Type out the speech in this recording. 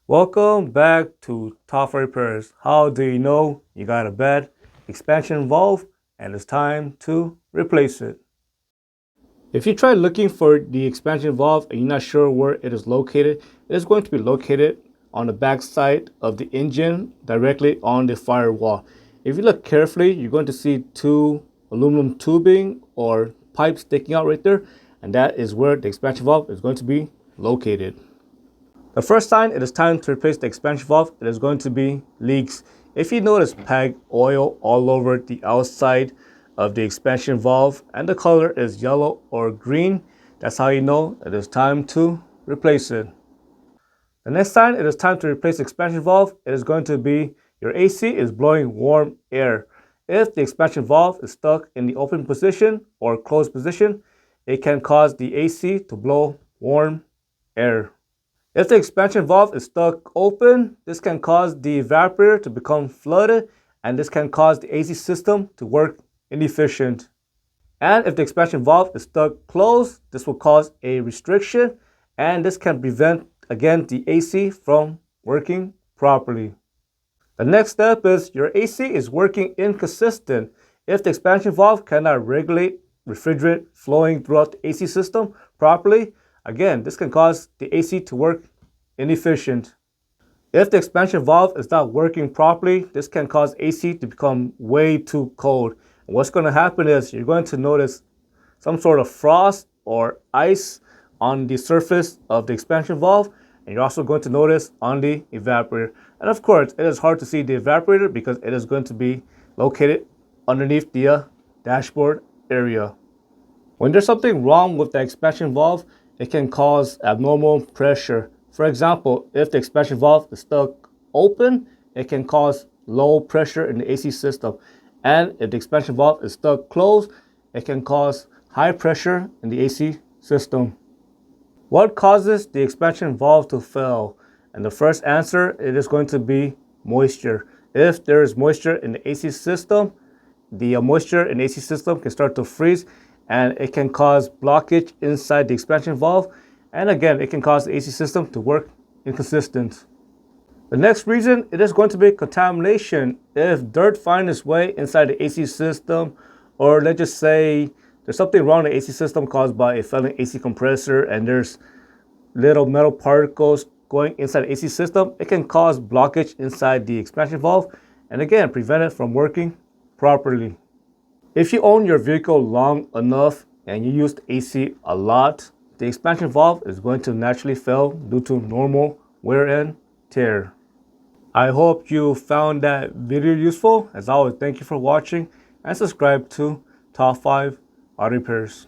Welcome back to Top Repairs. How do you know you got a bad expansion valve and it's time to replace it? If you try looking for the expansion valve and you're not sure where it is located, it is going to be located on the back side of the engine directly on the firewall. If you look carefully, you're going to see two aluminum tubing or pipes sticking out right there, and that is where the expansion valve is going to be located. The first sign it is time to replace the expansion valve, it is going to be leaks. If you notice PAG oil all over the outside of the expansion valve and the color is yellow or green, that's how you know it is time to replace it. The next sign it is time to replace the expansion valve, it is going to be your AC is blowing warm air. If the expansion valve is stuck in the open position or closed position, it can cause the AC to blow warm air. If the expansion valve is stuck open, this can cause the evaporator to become flooded and this can cause the AC system to work inefficient. And if the expansion valve is stuck closed, this will cause a restriction and this can prevent, again, the AC from working properly. The next step is your AC is working inconsistent. If the expansion valve cannot regulate refrigerant flowing throughout the AC system properly, again, this can cause the AC to work inefficient. If the expansion valve is not working properly, this can cause AC to become way too cold. And what's going to happen is you're going to notice some sort of frost or ice on the surface of the expansion valve, and you're also going to notice on the evaporator. And of course, it is hard to see the evaporator because it is going to be located underneath the dashboard area. When there's something wrong with the expansion valve, it can cause abnormal pressure. For example, if the expansion valve is stuck open, it can cause low pressure in the AC system. And if the expansion valve is stuck closed, it can cause high pressure in the AC system. What causes the expansion valve to fail? And the first answer, it is going to be moisture. If there is moisture in the AC system, the moisture in the AC system can start to freeze and it can cause blockage inside the expansion valve. And again, it can cause the AC system to work inconsistent. The next reason, it is going to be contamination. If dirt finds its way inside the AC system, or let's just say there's something wrong in the AC system caused by a failing AC compressor and there's little metal particles going inside the AC system, it can cause blockage inside the expansion valve and again, prevent it from working properly. If you own your vehicle long enough and you use the AC a lot, the expansion valve is going to naturally fail due to normal wear and tear. I hope you found that video useful. As always, thank you for watching and subscribe to Top 5 Auto Repairs.